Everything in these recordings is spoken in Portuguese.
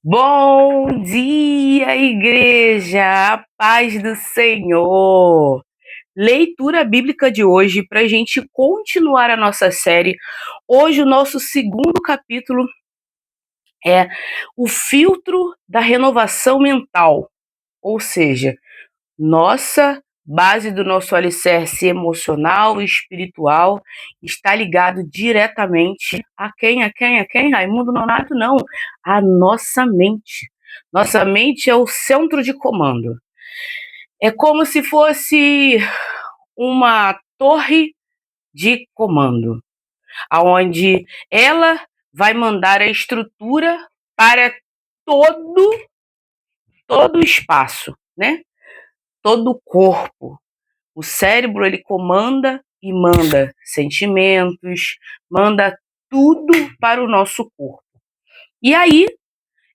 Bom dia, igreja! A paz do Senhor! Leitura bíblica de hoje para a gente continuar a nossa série. Hoje, o nosso segundo capítulo é o filtro da renovação mental, ou seja, nossa base do nosso alicerce emocional e espiritual está ligado diretamente a quem? Raimundo Nonato, não. A nossa mente. Nossa mente é o centro de comando. É como se fosse uma torre de comando, aonde ela vai mandar a estrutura para todo todo o espaço, né? Todo o corpo. O cérebro, ele comanda e manda sentimentos, manda tudo para o nosso corpo. E aí,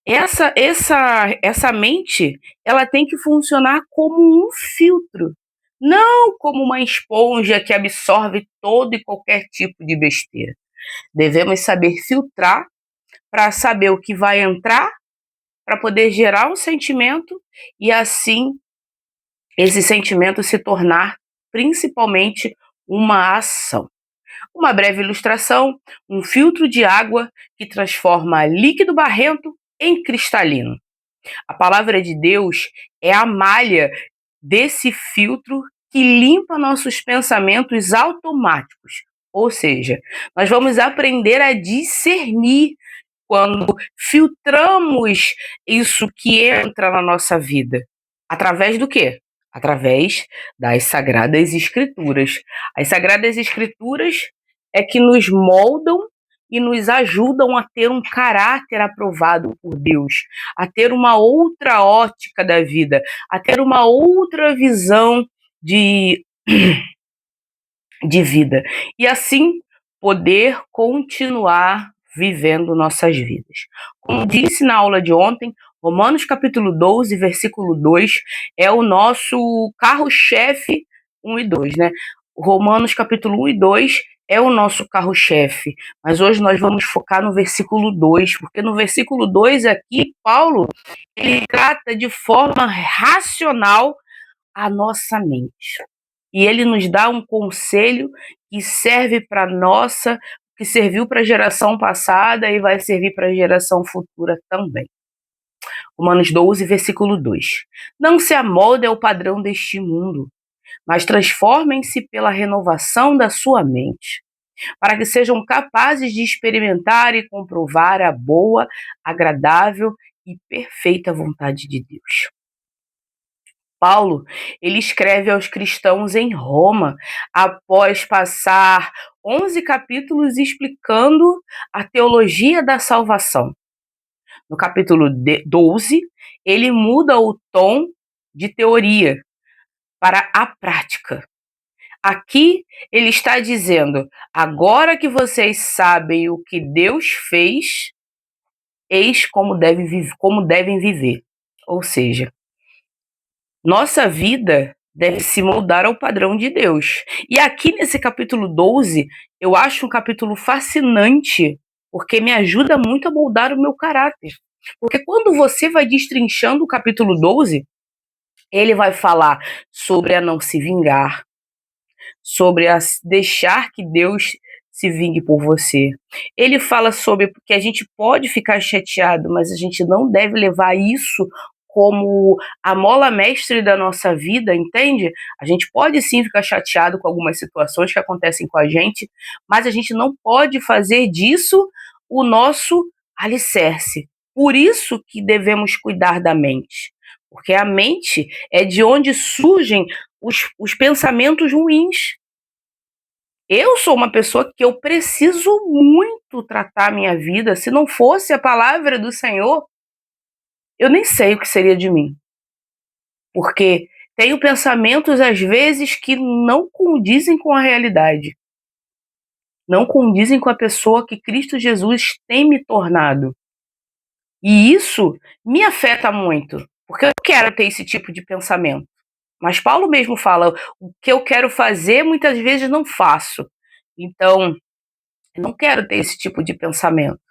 essa mente, ela tem que funcionar como um filtro, não como uma esponja que absorve todo e qualquer tipo de besteira. Devemos saber filtrar para saber o que vai entrar, para poder gerar um sentimento e assim esse sentimento se tornar principalmente uma ação. Uma breve ilustração: um filtro de água que transforma líquido barrento em cristalino. A palavra de Deus é a malha desse filtro que limpa nossos pensamentos automáticos. Ou seja, nós vamos aprender a discernir quando filtramos isso que entra na nossa vida. Através do quê? Através das Sagradas Escrituras. As Sagradas Escrituras é que nos moldam e nos ajudam a ter um caráter aprovado por Deus, a ter uma outra ótica da vida, a ter uma outra visão de, de vida. E assim poder continuar vivendo nossas vidas. Como disse na aula de ontem, Romanos capítulo 12, versículo 2, é o nosso carro-chefe 1 e 2, né? Romanos capítulo 1 e 2 é o nosso carro-chefe, mas hoje nós vamos focar no versículo 2, porque no versículo 2 aqui, Paulo, ele trata de forma racional a nossa mente. E ele nos dá um conselho que serve para nossa, que serviu para a geração passada e vai servir para a geração futura também. Romanos 12, versículo 2. Não se amoldem ao padrão deste mundo, mas transformem-se pela renovação da sua mente, para que sejam capazes de experimentar e comprovar a boa, agradável e perfeita vontade de Deus. Paulo, ele escreve aos cristãos em Roma, após passar 11 capítulos explicando a teologia da salvação. No capítulo 12, ele muda o tom de teoria para a prática. Aqui ele está dizendo: agora que vocês sabem o que Deus fez, eis como devem viver. Ou seja, nossa vida deve se moldar ao padrão de Deus. E aqui nesse capítulo 12, eu acho um capítulo fascinante, porque me ajuda muito a moldar o meu caráter. Porque quando você vai destrinchando o capítulo 12, ele vai falar sobre a não se vingar, sobre deixar que Deus se vingue por você. Ele fala sobre que a gente pode ficar chateado, mas a gente não deve levar isso como a mola mestre da nossa vida, entende? A gente pode sim ficar chateado com algumas situações que acontecem com a gente, mas a gente não pode fazer disso o nosso alicerce. Por isso que devemos cuidar da mente, porque a mente é de onde surgem os pensamentos ruins. Eu sou uma pessoa que eu preciso muito tratar a minha vida. Se não fosse a palavra do Senhor, eu nem sei o que seria de mim. Porque tenho pensamentos, às vezes, que não condizem com a realidade. Não condizem com a pessoa que Cristo Jesus tem me tornado. E isso me afeta muito, porque eu quero ter esse tipo de pensamento. Mas Paulo mesmo fala: o que eu quero fazer, muitas vezes não faço. Então, eu não quero ter esse tipo de pensamento.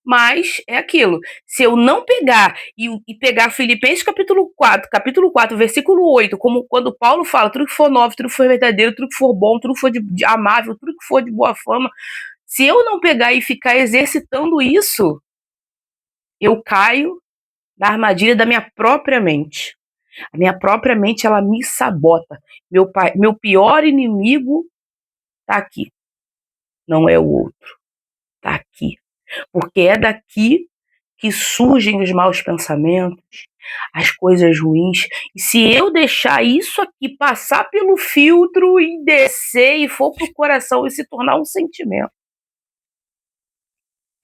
Mas é aquilo, se eu não pegar e pegar Filipenses capítulo 4, versículo 8, como quando Paulo fala, tudo que for novo, tudo que for verdadeiro, tudo que for bom, tudo que for de amável, tudo que for de boa fama, se eu não pegar e ficar exercitando isso, eu caio na armadilha da minha própria mente. A minha própria mente, ela me sabota. Meu pior inimigo tá aqui, não é o outro, tá aqui. Porque é daqui que surgem os maus pensamentos, as coisas ruins. E se eu deixar isso aqui passar pelo filtro e descer e for pro coração e se tornar um sentimento,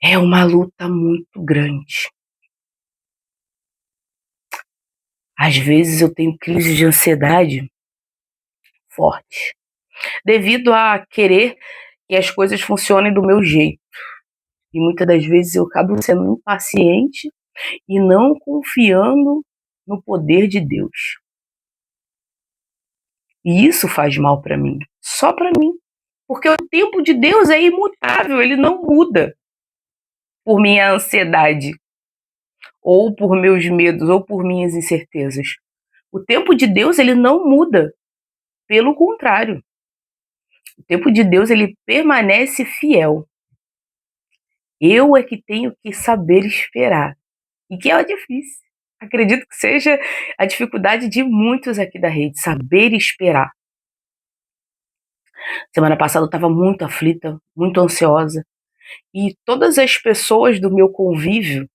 é uma luta muito grande. Às vezes eu tenho crises de ansiedade fortes, devido a querer que as coisas funcionem do meu jeito. E muitas das vezes eu acabo sendo impaciente e não confiando no poder de Deus. E isso faz mal para mim, só para mim. Porque o tempo de Deus é imutável, ele não muda por minha ansiedade, ou por meus medos, ou por minhas incertezas. O tempo de Deus, ele não muda, pelo contrário. O tempo de Deus, ele permanece fiel. Eu é que tenho que saber esperar, e que é difícil. Acredito que seja a dificuldade de muitos aqui da rede, saber esperar. Semana passada eu estava muito aflita, muito ansiosa, e todas as pessoas do meu convívio,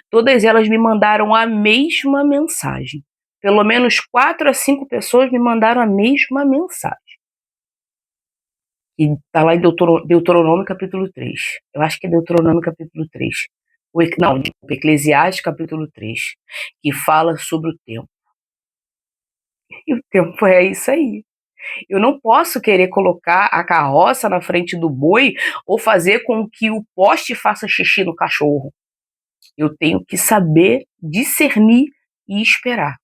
todas elas me mandaram a mesma mensagem. Pelo menos 4 a 5 pessoas me mandaram a mesma mensagem. E está lá em Deuteronômio capítulo 3. Eu acho que é Deuteronômio capítulo 3. Não, Eclesiastes capítulo 3, que fala sobre o tempo. E o tempo é isso aí. Eu não posso querer colocar a carroça na frente do boi ou fazer com que o poste faça xixi no cachorro. Eu tenho que saber discernir e esperar.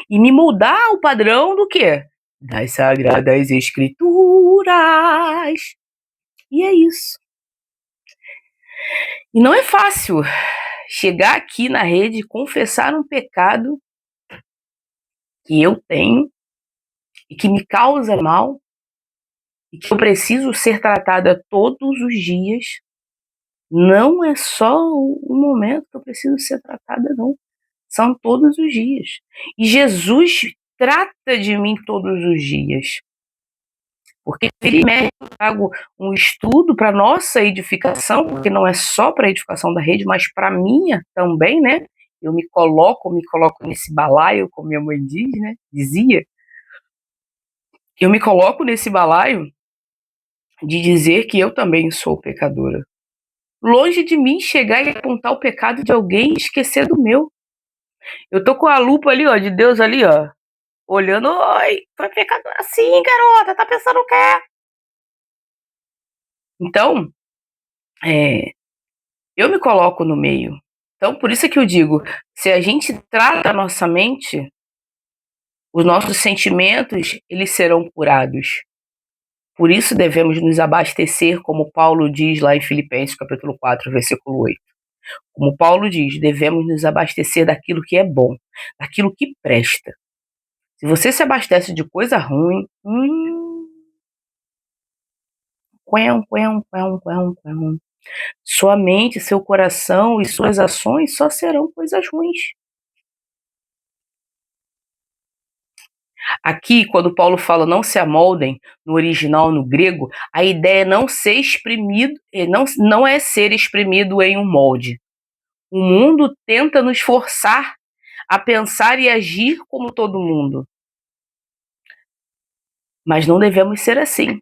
E me moldar ao padrão do quê? Das Sagradas Escrituras. E é isso. E não é fácil chegar aqui na rede e confessar um pecado que eu tenho e que me causa mal e que eu preciso ser tratada todos os dias. Não é só o momento que eu preciso ser tratada, não. São todos os dias. E Jesus trata de mim todos os dias. Porque ele mesmo trago um estudo para nossa edificação, porque não é só para a edificação da rede, mas para a minha também, né? Eu me coloco nesse balaio, como minha mãe diz, né? Dizia. Eu me coloco nesse balaio de dizer que eu também sou pecadora. Longe de mim chegar e apontar o pecado de alguém e esquecer do meu. Eu tô com a lupa ali, ó, de Deus ali, ó, olhando. Oi, tu é pecadora sim, garota, tá pensando o quê? Então, eu me coloco no meio. Então, por isso é que eu digo, se a gente trata a nossa mente, os nossos sentimentos, eles serão curados. Por isso devemos nos abastecer, como Paulo diz lá em Filipenses capítulo 4, versículo 8. Como Paulo diz, devemos nos abastecer daquilo que é bom, daquilo que presta. Se você se abastece de coisa ruim, sua mente, seu coração e suas ações só serão coisas ruins. Aqui, quando Paulo fala não se amoldem, no original, no grego, a ideia é não ser exprimido, não é ser exprimido em um molde. O mundo tenta nos forçar a pensar e agir como todo mundo. Mas não devemos ser assim.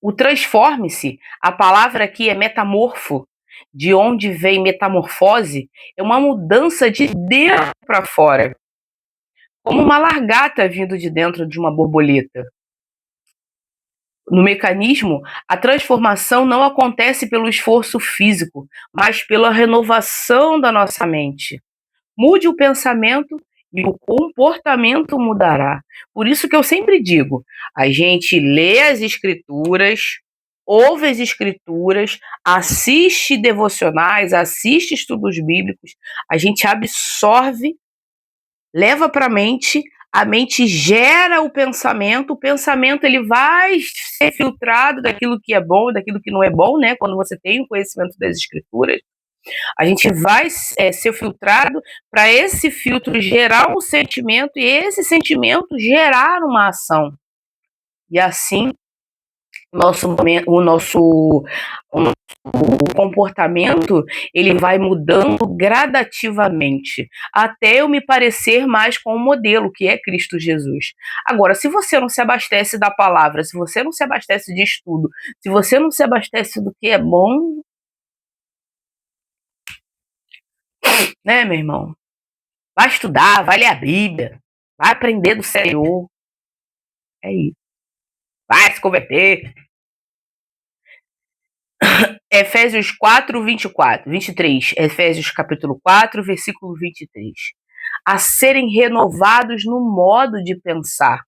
O transforme-se, a palavra aqui é metamorfo, de onde vem metamorfose, é uma mudança de dentro para fora, como uma largata vindo de dentro de uma borboleta. No mecanismo, a transformação não acontece pelo esforço físico, mas pela renovação da nossa mente. Mude o pensamento e o comportamento mudará. Por isso que eu sempre digo, a gente lê as escrituras, ouve as escrituras, assiste devocionais, assiste estudos bíblicos, a gente absorve, leva para a mente gera o pensamento ele vai ser filtrado daquilo que é bom, daquilo que não é bom, né? Quando você tem o conhecimento das escrituras, a gente vai ser filtrado para esse filtro gerar um sentimento e esse sentimento gerar uma ação. E assim, o nosso o comportamento ele vai mudando gradativamente, até eu me parecer mais com o modelo, que é Cristo Jesus. Agora, se você não se abastece da palavra, se você não se abastece de estudo, se você não se abastece do que é bom, né, meu irmão? Vai estudar, vai ler a Bíblia, vai aprender do Senhor. É isso. Vai se converter. Efésios 4, 24, 23. Efésios capítulo 4, versículo 23. A serem renovados no modo de pensar.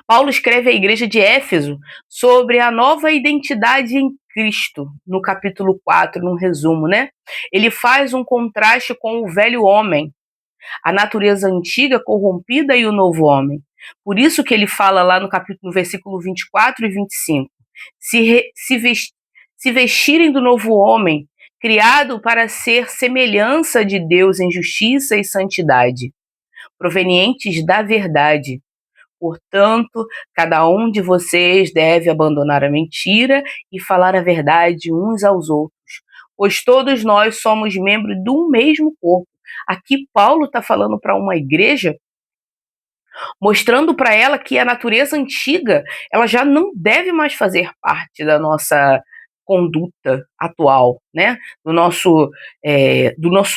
Paulo escreve à igreja de Éfeso sobre a nova identidade em Cristo, no capítulo 4, num resumo, né? Ele faz um contraste com o velho homem, a natureza antiga corrompida e o novo homem. Por isso que ele fala lá no capítulo, no versículo 24 e 25. Se vestirem do novo homem, criado para ser semelhança de Deus em justiça e santidade, provenientes da verdade. Portanto, cada um de vocês deve abandonar a mentira e falar a verdade uns aos outros, pois todos nós somos membros do mesmo corpo. Aqui Paulo está falando para uma igreja, mostrando para ela que a natureza antiga ela já não deve mais fazer parte da nossa conduta atual, né? Do nosso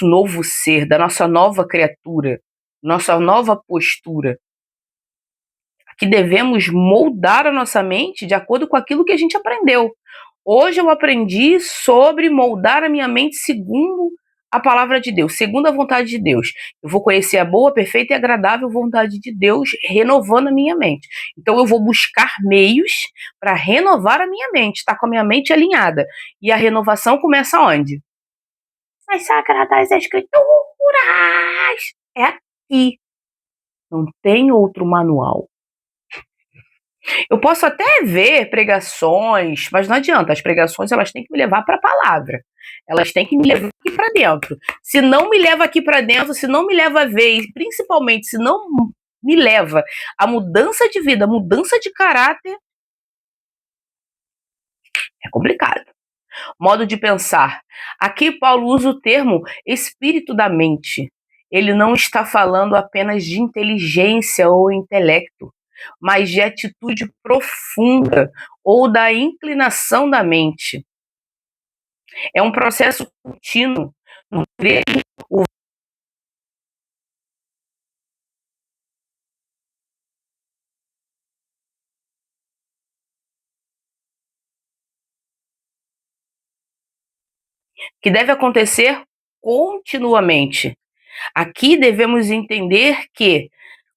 novo ser, da nossa nova criatura, nossa nova postura, que devemos moldar a nossa mente de acordo com aquilo que a gente aprendeu. Hoje eu aprendi sobre moldar a minha mente segundo a palavra de Deus, segundo a vontade de Deus. Eu vou conhecer a boa, perfeita e agradável vontade de Deus, renovando a minha mente. Então eu vou buscar meios para renovar a minha mente, estar com a minha mente alinhada. E a renovação começa onde? Nas Sagradas Escrituras! É aqui. Não tem outro manual. Eu posso até ver pregações, mas não adianta, as pregações elas têm que me levar para a palavra. Elas têm que me levar aqui para dentro. Se não me leva aqui para dentro, se não me leva a ver, e principalmente se não me leva a mudança de vida, mudança de caráter, é complicado. Modo de pensar. Aqui Paulo usa o termo espírito da mente. Ele não está falando apenas de inteligência ou intelecto, mas de atitude profunda ou da inclinação da mente. É um processo contínuo. No grego, o que deve acontecer continuamente. Aqui devemos entender que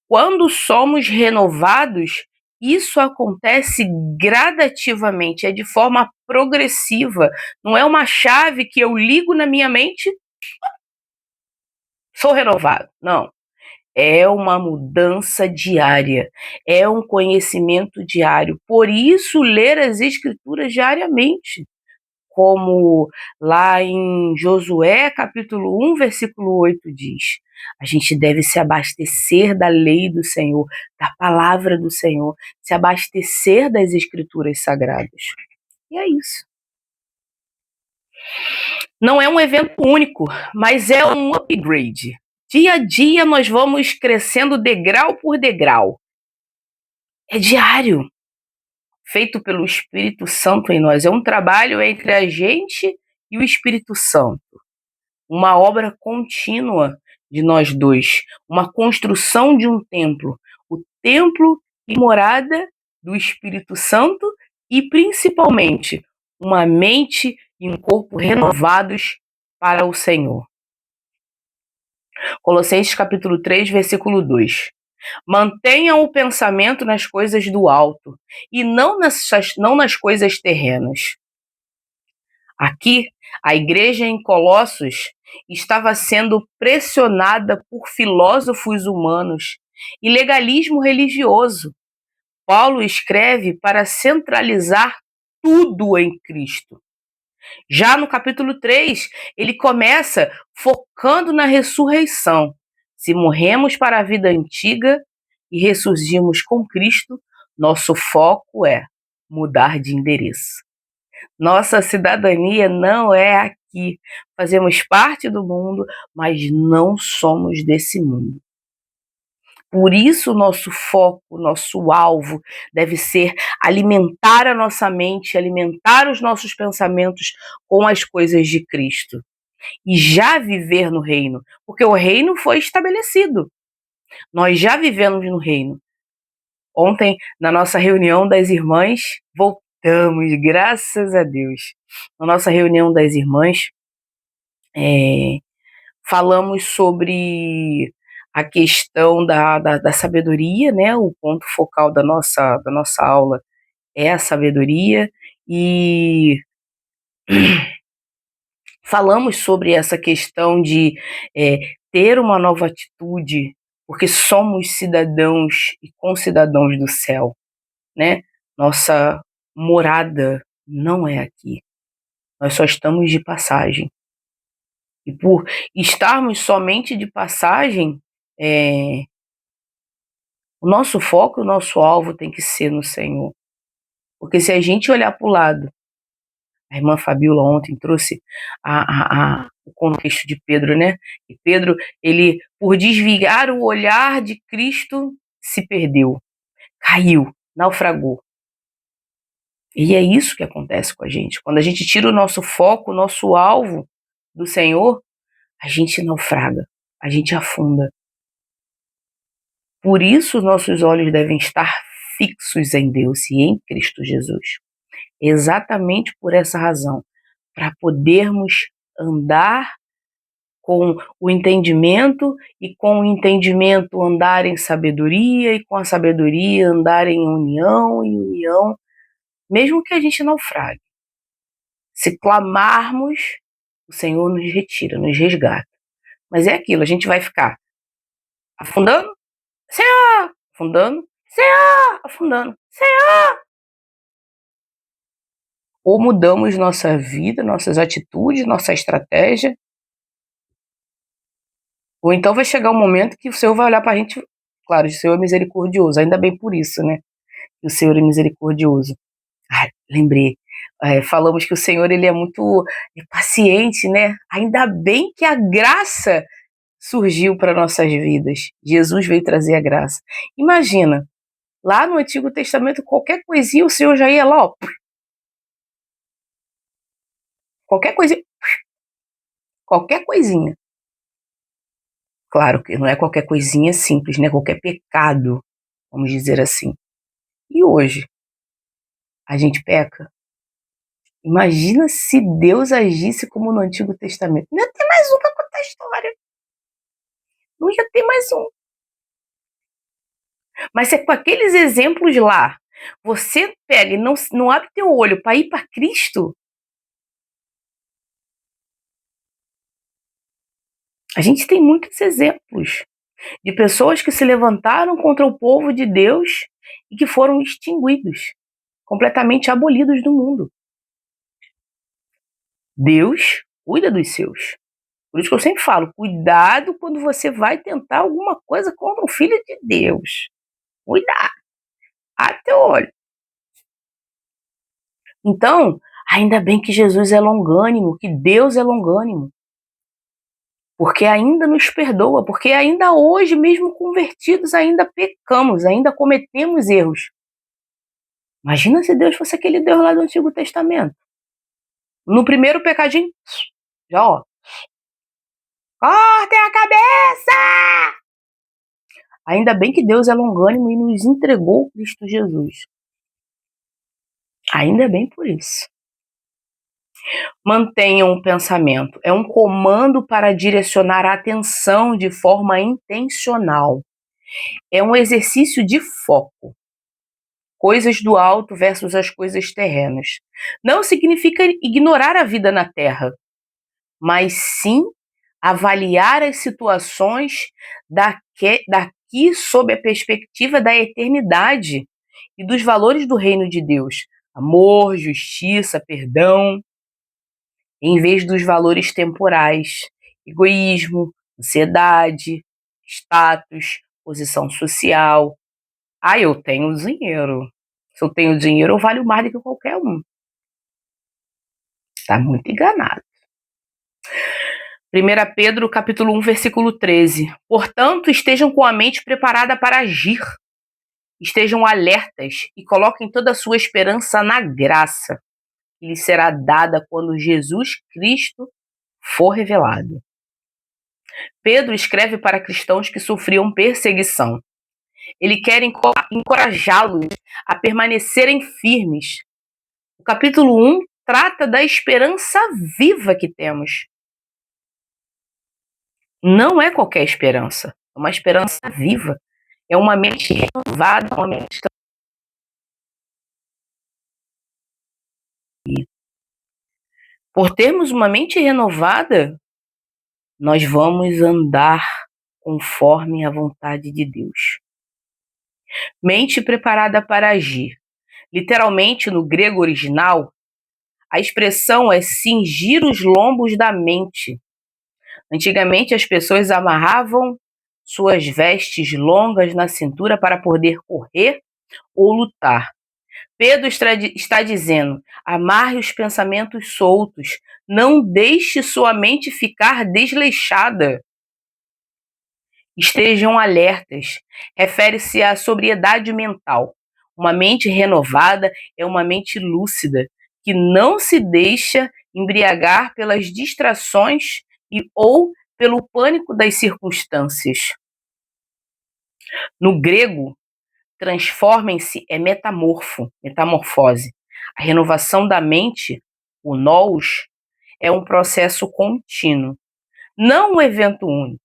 quando somos renovados, isso acontece gradativamente, é de forma progressiva. Não é uma chave que eu ligo na minha mente, sou renovado. Não. É uma mudança diária, é um conhecimento diário. Por isso, ler as Escrituras diariamente. Como lá em Josué, capítulo 1, versículo 8 diz. A gente deve se abastecer da lei do Senhor, da palavra do Senhor, se abastecer das escrituras sagradas. E é isso. Não é um evento único, mas é um upgrade. Dia a dia nós vamos crescendo degrau por degrau. É diário, feito pelo Espírito Santo em nós. É um trabalho entre a gente e o Espírito Santo. Uma obra contínua de nós dois, uma construção de um templo, o templo e morada do Espírito Santo e principalmente uma mente e um corpo renovados para o Senhor. Colossenses capítulo 3, versículo 2. Mantenham o pensamento nas coisas do alto e não nas coisas terrenas. Aqui, a igreja em Colossos estava sendo pressionada por filósofos humanos e legalismo religioso. Paulo escreve para centralizar tudo em Cristo. Já no capítulo 3, ele começa focando na ressurreição. Se morremos para a vida antiga e ressurgimos com Cristo, nosso foco é mudar de endereço. Nossa cidadania não é aqui. Fazemos parte do mundo, mas não somos desse mundo. Por isso, nosso foco, nosso alvo deve ser alimentar a nossa mente, alimentar os nossos pensamentos com as coisas de Cristo. E já viver no reino, porque o reino foi estabelecido. Nós já vivemos no reino. Ontem, na nossa reunião das irmãs, voltamos, graças a Deus. Na nossa reunião das irmãs, falamos sobre a questão da sabedoria, né? O ponto focal da nossa aula é a sabedoria, e falamos sobre essa questão de ter uma nova atitude, porque somos cidadãos e concidadãos do céu, né? Nossa morada não é aqui, nós só estamos de passagem. E por estarmos somente de passagem, o nosso foco, o nosso alvo tem que ser no Senhor. Porque se a gente olhar para o lado, a irmã Fabiola ontem trouxe o contexto de Pedro, né? E Pedro, ele, por desviar o olhar de Cristo, se perdeu, caiu, naufragou. E é isso que acontece com a gente. Quando a gente tira o nosso foco, o nosso alvo do Senhor, a gente naufraga, a gente afunda. Por isso, nossos olhos devem estar fixos em Deus e em Cristo Jesus. Exatamente por essa razão, para podermos andar com o entendimento, e com o entendimento andar em sabedoria, e com a sabedoria andar em união e união, mesmo que a gente naufrague. Se clamarmos, o Senhor nos retira, nos resgata. Mas é aquilo, a gente vai ficar afundando, Senhor, afundando, Senhor, afundando, Senhor. Ou mudamos nossa vida, nossas atitudes, nossa estratégia, ou então vai chegar um momento que o Senhor vai olhar para a gente, claro, o Senhor é misericordioso, ainda bem por isso, né? O Senhor é misericordioso. Lembrei, falamos que o Senhor, ele é muito paciente, né? Ainda bem que a graça surgiu para nossas vidas. Jesus veio trazer a graça. Imagina, lá no Antigo Testamento, qualquer coisinha o Senhor já ia lá, ó, qualquer coisinha, qualquer coisinha. Claro que não é qualquer coisinha simples, né? Qualquer pecado, vamos dizer assim. E hoje, a gente peca? Imagina se Deus agisse como no Antigo Testamento. Não ia ter mais um para contar a história. Não ia ter mais um. Mas se com aqueles exemplos lá, você pega e não abre teu olho para ir para Cristo, a gente tem muitos exemplos de pessoas que se levantaram contra o povo de Deus e que foram extinguidos, completamente abolidos do mundo. Deus cuida dos seus. Por isso que eu sempre falo, cuidado quando você vai tentar alguma coisa contra o Filho de Deus. Cuidado, abre teu olho. Então, ainda bem que Jesus é longânimo, que Deus é longânimo. Porque ainda nos perdoa, porque ainda hoje, mesmo convertidos, ainda pecamos, ainda cometemos erros. Imagina se Deus fosse aquele Deus lá do Antigo Testamento. No primeiro pecadinho, já ó, cortem a cabeça! Ainda bem que Deus é longânimo e nos entregou Cristo Jesus. Ainda bem por isso. Mantenham o pensamento. É um comando para direcionar a atenção de forma intencional. É um exercício de foco. Coisas do alto versus as coisas terrenas. Não significa ignorar a vida na Terra, mas sim avaliar as situações daqui sob a perspectiva da eternidade e dos valores do reino de Deus: amor, justiça, perdão, em vez dos valores temporais: egoísmo, ansiedade, status, posição social. Ah, eu tenho dinheiro. Se eu tenho dinheiro, eu valho mais do que qualquer um. Está muito enganado. 1 Pedro capítulo 1, versículo 13. Portanto, estejam com a mente preparada para agir. Estejam alertas e coloquem toda a sua esperança na graça que lhes será dada quando Jesus Cristo for revelado. Pedro escreve para cristãos que sofriam perseguição. Ele quer encorajá-los a permanecerem firmes. O capítulo 1 trata da esperança viva que temos. Não é qualquer esperança, é uma esperança viva. É uma mente renovada, uma mente. Por termos uma mente renovada, nós vamos andar conforme a vontade de Deus. Mente preparada para agir. Literalmente, no grego original, a expressão é cingir os lombos da mente. Antigamente, as pessoas amarravam suas vestes longas na cintura para poder correr ou lutar. Pedro está dizendo: amarre os pensamentos soltos, não deixe sua mente ficar desleixada. Estejam alertas. Refere-se à sobriedade mental. Uma mente renovada é uma mente lúcida, que não se deixa embriagar pelas distrações ou pelo pânico das circunstâncias. No grego, transformem-se é metamorfose. A renovação da mente, o nous, é um processo contínuo, não um evento único.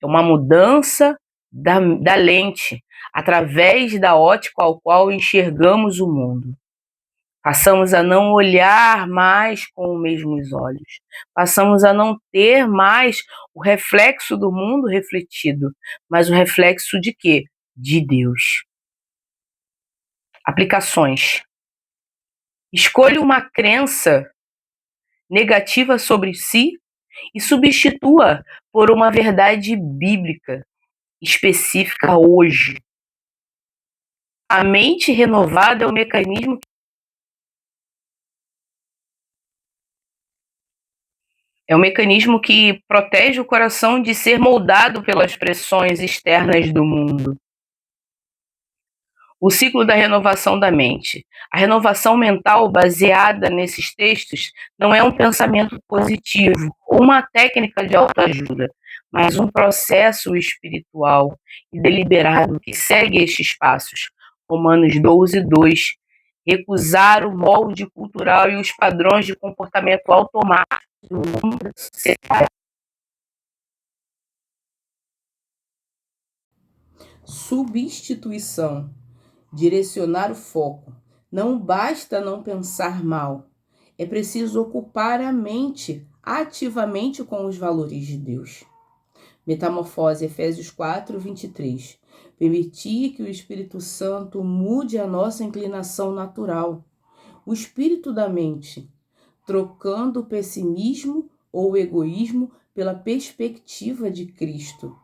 É uma mudança da lente, através da ótica ao qual enxergamos o mundo. Passamos a não olhar mais com os mesmos olhos. Passamos a não ter mais o reflexo do mundo refletido, mas o reflexo de quê? De Deus. Aplicações. Escolha uma crença negativa sobre si e substitua por uma verdade bíblica específica hoje. A mente renovada é um mecanismo que protege o coração de ser moldado pelas pressões externas do mundo. O ciclo da renovação da mente. A renovação mental baseada nesses textos não é um pensamento positivo ou uma técnica de autoajuda, mas um processo espiritual e deliberado que segue estes passos. Romanos 12, 2. Recusar o molde cultural e os padrões de comportamento automático do mundo da sociedade. Substituição. Direcionar o foco. Não basta não pensar mal. É preciso ocupar a mente ativamente com os valores de Deus. Metamorfose, Efésios 4, 23. Permitir que o Espírito Santo mude a nossa inclinação natural. O espírito da mente, trocando o pessimismo ou o egoísmo pela perspectiva de Cristo.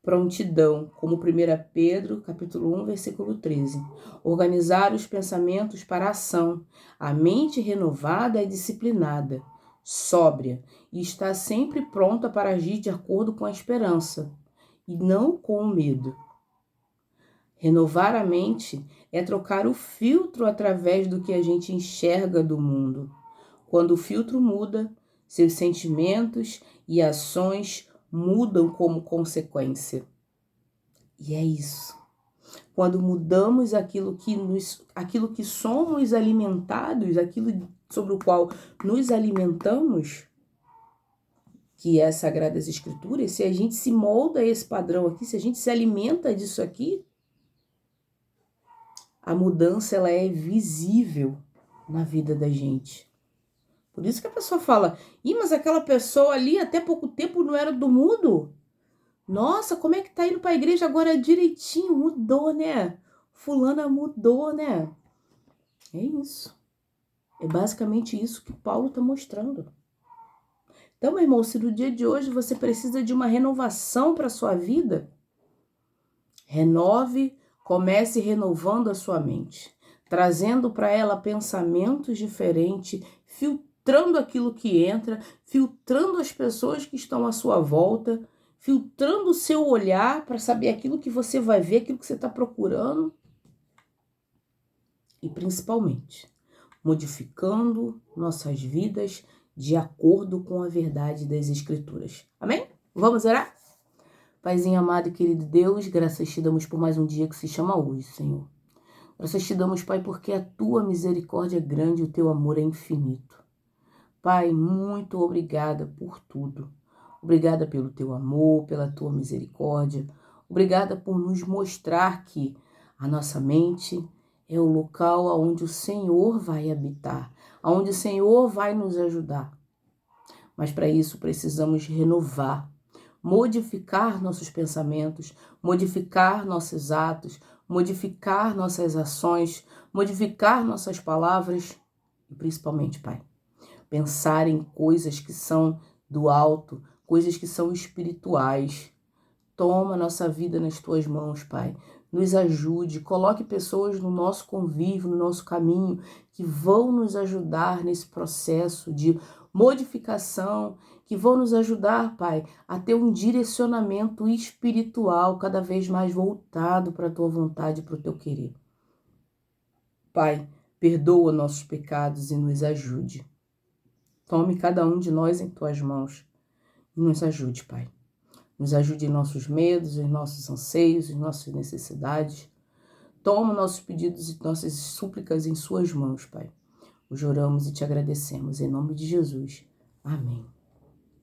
Prontidão, como 1 Pedro, capítulo 1, versículo 13. Organizar os pensamentos para a ação. A mente renovada é disciplinada, sóbria e está sempre pronta para agir de acordo com a esperança e não com o medo. Renovar a mente é trocar o filtro através do que a gente enxerga do mundo. Quando o filtro muda, seus sentimentos e ações mudam como consequência. E é isso. Quando mudamos aquilo que somos alimentados, aquilo sobre o qual nos alimentamos, que é as Sagradas Escrituras, se a gente se molda a esse padrão aqui, se a gente se alimenta disso aqui, a mudança ela é visível na vida da gente. Por isso que a pessoa fala, mas aquela pessoa ali até pouco tempo não era do mundo? Nossa, como é que tá indo pra igreja agora direitinho? Mudou, né? Fulana mudou, né? É isso. É basicamente isso que Paulo tá mostrando. Então, meu irmão, se no dia de hoje você precisa de uma renovação para sua vida, renove, comece renovando a sua mente, trazendo para ela pensamentos diferentes, filtrando aquilo que entra, filtrando as pessoas que estão à sua volta, filtrando o seu olhar para saber aquilo que você vai ver, aquilo que você está procurando. E principalmente, modificando nossas vidas de acordo com a verdade das Escrituras. Amém? Vamos orar? Paizinho amado e querido Deus, graças te damos por mais um dia que se chama hoje, Senhor. Graças te damos, Pai, porque a tua misericórdia é grande e o teu amor é infinito. Pai, muito obrigada por tudo. Obrigada pelo teu amor, pela tua misericórdia. Obrigada por nos mostrar que a nossa mente é o local onde o Senhor vai habitar, onde o Senhor vai nos ajudar. Mas para isso precisamos renovar, modificar nossos pensamentos, modificar nossos atos, modificar nossas ações, modificar nossas palavras e principalmente, Pai, pensar em coisas que são do alto, coisas que são espirituais. Toma nossa vida nas tuas mãos, Pai. Nos ajude, coloque pessoas no nosso convívio, no nosso caminho, que vão nos ajudar nesse processo de modificação, que vão nos ajudar, Pai, a ter um direcionamento espiritual cada vez mais voltado para a tua vontade e para o teu querer. Pai, perdoa nossos pecados e nos ajude. Tome cada um de nós em tuas mãos e nos ajude, Pai. Nos ajude em nossos medos, em nossos anseios, em nossas necessidades. Toma nossos pedidos e nossas súplicas em suas mãos, Pai. Os oramos e te agradecemos. Em nome de Jesus. Amém.